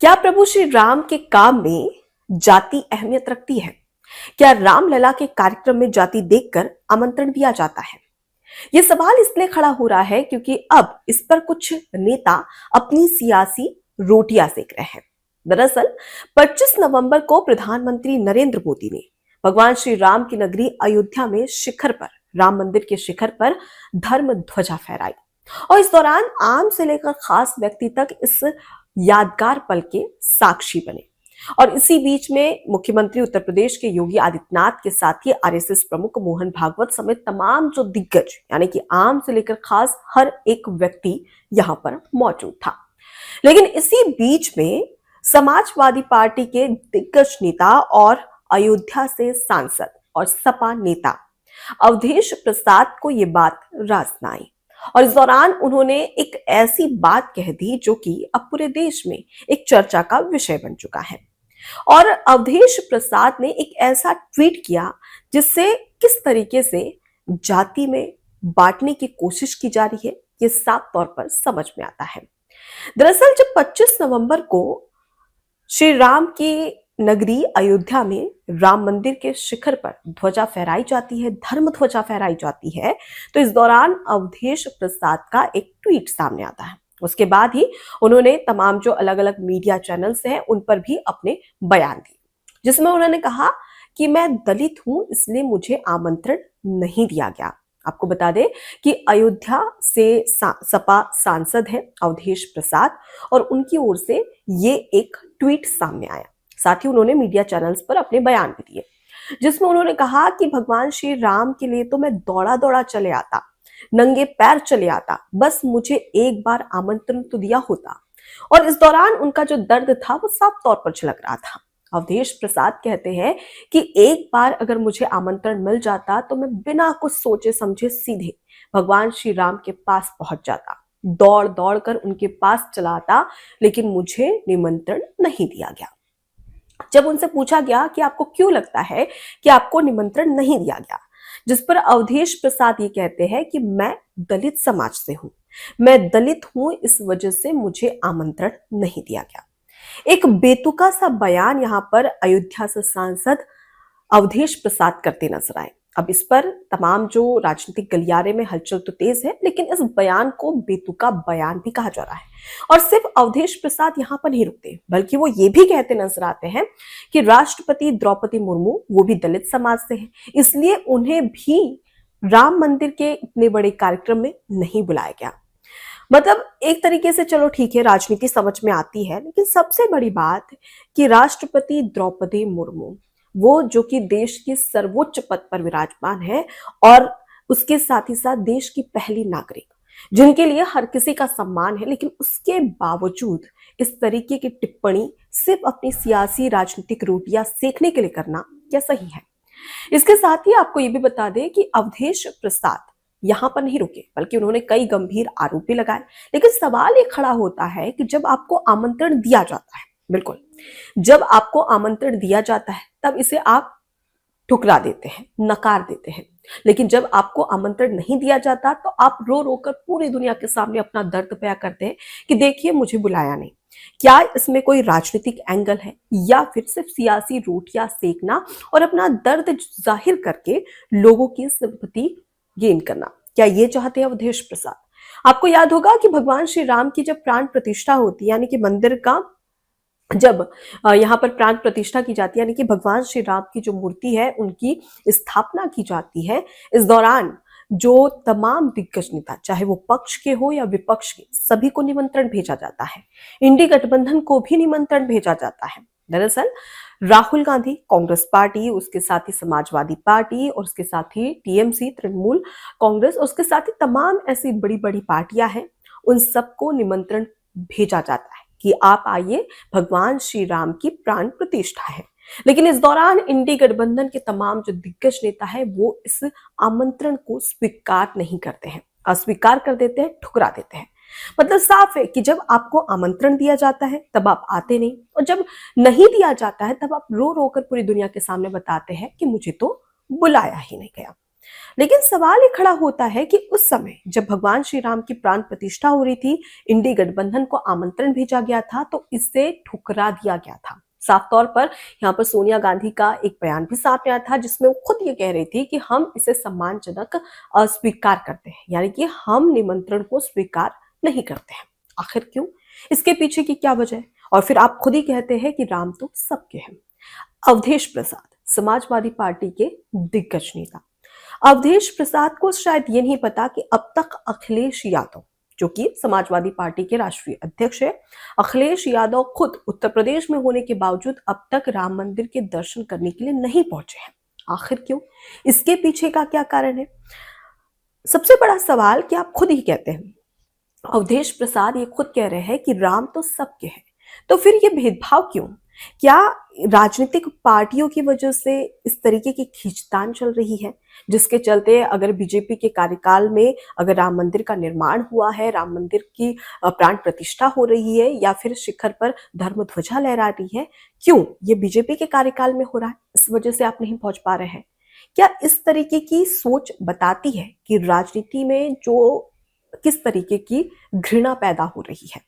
क्या प्रभु श्री राम के काम में जाति अहमियत रखती है? क्या रामलला के कार्यक्रम में जाति देखकर आमंत्रण दिया जाता है? यह सवाल इसलिए खड़ा हो रहा है क्योंकि अब इस पर कुछ नेता अपनी सियासी रोटियां सेक रहे हैं। दरअसल 25 नवंबर को प्रधानमंत्री नरेंद्र मोदी ने भगवान श्री राम की नगरी अयोध्या में राम मंदिर के शिखर पर धर्म ध्वजा फहराई और इस दौरान आम से लेकर खास व्यक्ति तक इस यादगार पल के साक्षी बने। और इसी बीच में मुख्यमंत्री उत्तर प्रदेश के योगी आदित्यनाथ के साथ ही आरएसएस प्रमुख मोहन भागवत समेत तमाम जो दिग्गज यानी कि आम से लेकर खास हर एक व्यक्ति यहां पर मौजूद था। लेकिन इसी बीच में समाजवादी पार्टी के दिग्गज नेता और अयोध्या से सांसद और सपा नेता अवधेश प्रसाद को ये बात रास न आई और इस दौरान उन्होंने एक ऐसी बात कह दी जो कि अब पूरे देश में एक चर्चा का विषय बन चुका है। और अवधेश प्रसाद ने एक ऐसा ट्वीट किया जिससे किस तरीके से जाति में बांटने की कोशिश की जा रही है ये साफ तौर पर समझ में आता है। दरअसल जब 25 नवंबर को श्री राम की नगरी अयोध्या में राम मंदिर के शिखर पर ध्वजा फहराई जाती है, धर्म ध्वजा फहराई जाती है, तो इस दौरान अवधेश प्रसाद का एक ट्वीट सामने आता है। उसके बाद ही उन्होंने तमाम जो अलग अलग मीडिया चैनल्स हैं उन पर भी अपने बयान दिए, जिसमें उन्होंने कहा कि मैं दलित हूं इसलिए मुझे आमंत्रण नहीं दिया गया। आपको बता दें कि अयोध्या से सपा सांसद है अवधेश प्रसाद और उनकी ओर से ये एक ट्वीट सामने आया। साथ ही उन्होंने मीडिया चैनल्स पर अपने बयान भी दिए, जिसमें उन्होंने कहा कि भगवान श्री राम के लिए तो मैं दौड़ा दौड़ा चले आता, नंगे पैर चले आता, बस मुझे एक बार आमंत्रण तो दिया होता। और इस दौरान उनका जो दर्द था वो साफ तौर पर झलक रहा था। अवधेश प्रसाद कहते हैं कि एक बार अगर मुझे आमंत्रण मिल जाता तो मैं बिना कुछ सोचे समझे सीधे भगवान श्री राम के पास पहुंच जाता, दौड़ दौड़ कर उनके पास चला आता, लेकिन मुझे निमंत्रण नहीं दिया गया। जब उनसे पूछा गया कि आपको क्यों लगता है कि आपको निमंत्रण नहीं दिया गया, जिस पर अवधेश प्रसाद ये कहते हैं कि मैं दलित समाज से हूं, मैं दलित हूं, इस वजह से मुझे आमंत्रण नहीं दिया गया। एक बेतुका सा बयान यहां पर अयोध्या से सांसद अवधेश प्रसाद करते नजर आए। अब इस पर तमाम जो राजनीतिक गलियारे में हलचल तो तेज है, लेकिन इस बयान को बेतुका बयान भी कहा जा रहा है। और सिर्फ अवधेश प्रसाद यहां पर नहीं रुकते, बल्कि वो ये भी कहते नजर आते हैं कि राष्ट्रपति द्रौपदी मुर्मू वो भी दलित समाज से है, इसलिए उन्हें भी राम मंदिर के इतने बड़े कार्यक्रम में नहीं बुलाया गया। मतलब एक तरीके से चलो ठीक है, राजनीति समझ में आती है, लेकिन सबसे बड़ी बात कि राष्ट्रपति द्रौपदी मुर्मू वो जो कि देश के सर्वोच्च पद पर विराजमान है और उसके साथ ही साथ देश की पहली नागरिक जिनके लिए हर किसी का सम्मान है, लेकिन उसके बावजूद इस तरीके की टिप्पणी सिर्फ अपनी सियासी राजनीतिक रोटियां सेकने के लिए करना क्या सही है? इसके साथ ही आपको ये भी बता दें कि अवधेश प्रसाद यहां पर नहीं रुके, बल्कि उन्होंने कई गंभीर आरोप भी लगाए। लेकिन सवाल ये खड़ा होता है कि जब आपको आमंत्रण दिया जाता है, बिल्कुल जब आपको आमंत्रण दिया जाता है तब इसे आप ठुकरा देते हैं, नकार देते हैं, लेकिन जब आपको आमंत्रण नहीं दिया जाता तो आप रो रो कर पूरी दुनिया के सामने अपना दर्द बयां करते हैं कि देखिए मुझे बुलाया नहीं। क्या इसमें कोई राजनीतिक एंगल है या फिर सिर्फ सियासी रोटियां सेकना और अपना दर्द जाहिर करके लोगों की सिंपैथी गेन करना? क्या ये चाहते हैं अवधेश प्रसाद? आपको याद होगा कि भगवान श्री राम की जब प्राण प्रतिष्ठा होती है, यानी कि मंदिर का जब यहाँ पर प्राण प्रतिष्ठा की जाती है, यानी कि भगवान श्री राम की जो मूर्ति है उनकी स्थापना की जाती है, इस दौरान जो तमाम दिग्गज नेता चाहे वो पक्ष के हो या विपक्ष के, सभी को निमंत्रण भेजा जाता है। इंडी गठबंधन को भी निमंत्रण भेजा जाता है। दरअसल राहुल गांधी कांग्रेस पार्टी, उसके साथ ही समाजवादी पार्टी और उसके साथ ही टीएमसी तृणमूल कांग्रेस, उसके साथ ही तमाम ऐसी बड़ी बड़ी पार्टियां हैं, उन सबको निमंत्रण भेजा जाता है कि आप आइए, भगवान श्री राम की प्राण प्रतिष्ठा है। लेकिन इस दौरान इंडी गठबंधन के तमाम जो दिग्गज नेता है वो इस आमंत्रण को स्वीकार नहीं करते हैं, अस्वीकार कर देते हैं, ठुकरा देते हैं। मतलब साफ है कि जब आपको आमंत्रण दिया जाता है तब आप आते नहीं, और जब नहीं दिया जाता है तब आप रो रो कर पूरी दुनिया के सामने बताते हैं कि मुझे तो बुलाया ही नहीं गया। लेकिन सवाल ये खड़ा होता है कि उस समय जब भगवान श्री राम की प्राण प्रतिष्ठा हो रही थी, इंडी गठबंधन को आमंत्रण भेजा गया था तो इसे ठुकरा दिया गया था। साफ तौर पर यहाँ पर सोनिया गांधी का एक बयान भी सामने आया था जिसमें वो खुद ये कह रही थी कि हम इसे सम्मानजनक अस्वीकार करते हैं, यानी कि हम निमंत्रण को स्वीकार नहीं करते हैं। आखिर क्यों? इसके पीछे की क्या वजह है? और फिर आप खुद ही कहते हैं कि राम तो सबके हैं। अवधेश प्रसाद, समाजवादी पार्टी के दिग्गज नेता। अवधेश प्रसाद को शायद ये नहीं पता कि अब तक अखिलेश यादव, जो कि समाजवादी पार्टी के राष्ट्रीय अध्यक्ष है, अखिलेश यादव खुद उत्तर प्रदेश में होने के बावजूद अब तक राम मंदिर के दर्शन करने के लिए नहीं पहुंचे हैं। आखिर क्यों? इसके पीछे का क्या कारण है? सबसे बड़ा सवाल कि आप खुद ही कहते हैं, अवधेश प्रसाद ये खुद कह रहे हैं कि राम तो सबके हैं, तो फिर ये भेदभाव क्यों? क्या राजनीतिक पार्टियों की वजह से इस तरीके की खींचतान चल रही है, जिसके चलते अगर बीजेपी के कार्यकाल में अगर राम मंदिर का निर्माण हुआ है, राम मंदिर की प्राण प्रतिष्ठा हो रही है या फिर शिखर पर धर्म ध्वजा लहरा रही है, क्यों ये बीजेपी के कार्यकाल में हो रहा है, इस वजह से आप नहीं पहुंच पा रहे हैं? क्या इस तरीके की सोच बताती है कि राजनीति में जो किस तरीके की घृणा पैदा हो रही है?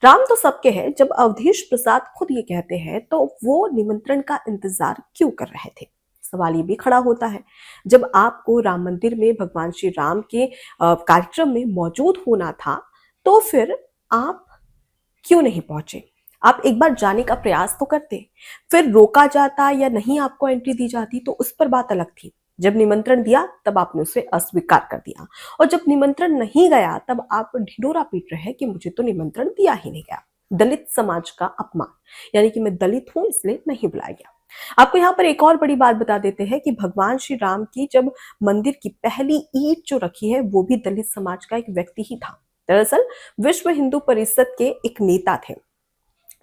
राम तो सबके हैं, जब अवधेश प्रसाद खुद ये कहते हैं तो वो निमंत्रण का इंतजार क्यों कर रहे थे? सवाल ये भी खड़ा होता है, जब आपको राम मंदिर में भगवान श्री राम के कार्यक्रम में मौजूद होना था तो फिर आप क्यों नहीं पहुंचे? आप एक बार जाने का प्रयास तो करते, फिर रोका जाता या नहीं आपको एंट्री दी जाती तो उस पर बात अलग थी। जब निमंत्रण दिया तब आपने उसे अस्वीकार कर दिया, और जब निमंत्रण नहीं गया तब आप ढिंढोरा पीट रहे हैं कि मुझे तो निमंत्रण दिया ही नहीं गया। दलित समाज का अपमान, यानी कि मैं दलित हूं इसलिए नहीं बुलाया गया। आपको यहाँ पर एक और बड़ी बात बता देते हैं कि भगवान श्री राम की जब मंदिर की पहली ईंट जो रखी है वो भी दलित समाज का एक व्यक्ति ही था। दरअसल विश्व हिंदू परिषद के एक नेता थे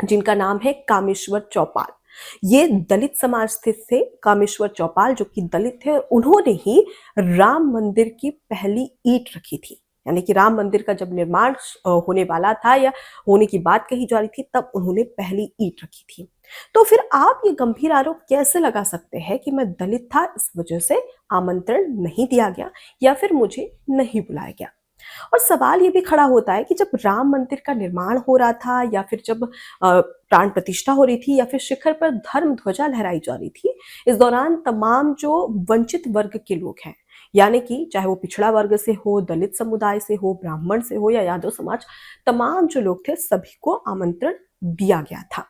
जिनका नाम है कामेश्वर चौपाल। ये दलित समाज से थे। कामेश्वर चौपाल जो कि दलित थे, उन्होंने ही राम मंदिर की पहली ईंट रखी थी, यानी कि राम मंदिर का जब निर्माण होने वाला था या होने की बात कही जा रही थी तब उन्होंने पहली ईंट रखी थी। तो फिर आप ये गंभीर आरोप कैसे लगा सकते हैं कि मैं दलित था इस वजह से आमंत्रण नहीं दिया गया या फिर मुझे नहीं बुलाया गया? और सवाल ये भी खड़ा होता है कि जब राम मंदिर का निर्माण हो रहा था या फिर जब प्राण प्रतिष्ठा हो रही थी या फिर शिखर पर धर्म ध्वजा लहराई जा रही थी, इस दौरान तमाम जो वंचित वर्ग के लोग हैं, यानी कि चाहे वो पिछड़ा वर्ग से हो, दलित समुदाय से हो, ब्राह्मण से हो या यादव समाज, तमाम जो लोग थे सभी को आमंत्रण दिया गया था।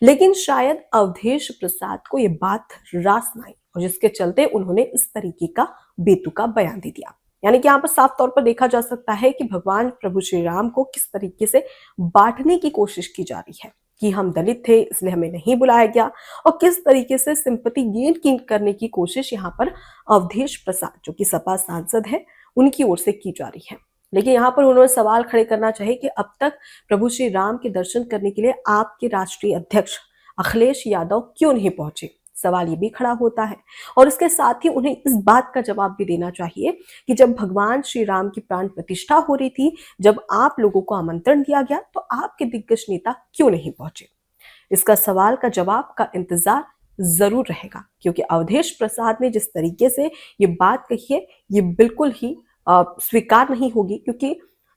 लेकिन शायद अवधेश प्रसाद को ये बात रास नहीं, और जिसके चलते उन्होंने इस तरीके का बेतुका बयान दे दिया। यानी कि यहाँ पर साफ तौर पर देखा जा सकता है कि भगवान प्रभु श्री राम को किस तरीके से बांटने की कोशिश की जा रही है कि हम दलित थे इसलिए हमें नहीं बुलाया गया, और किस तरीके से सिंपैथी गेन करने की कोशिश यहाँ पर अवधेश प्रसाद जो कि सपा सांसद है उनकी ओर से की जा रही है। लेकिन यहाँ पर उन्होंने सवाल खड़े करना चाहिए कि अब तक प्रभु श्री राम के दर्शन करने के लिए आपके राष्ट्रीय अध्यक्ष अखिलेश यादव क्यों नहीं पहुंचे? सवाल ये भी खड़ा होता है। और इसके साथ ही उन्हें इस बात का जवाब भी देना चाहिए कि जब भगवान श्री राम की प्राण प्रतिष्ठा हो रही थी, जब आप लोगों को आमंत्रण दिया गया तो आपके दिग्गज नेता क्यों नहीं पहुंचे? इसका सवाल का जवाब का इंतजार जरूर रहेगा, क्योंकि अवधेश प्रसाद ने जिस तरीके से ये बात कही है ये बिल्कुल ही स्वीकार नहीं होगी, क्योंकि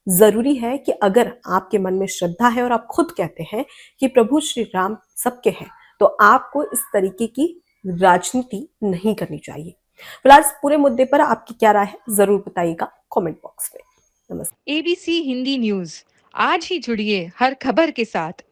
जरूरी है कि अगर आपके मन में श्रद्धा है और आप खुद कहते हैं कि प्रभु श्री राम सबके हैं, तो आपको इस तरीके की राजनीति नहीं करनी चाहिए। फिलहाल इस पूरे मुद्दे पर आपकी क्या राय है जरूर बताइएगा कमेंट बॉक्स में। नमस्कार। एबीसी हिंदी न्यूज आज ही जुड़िए हर खबर के साथ।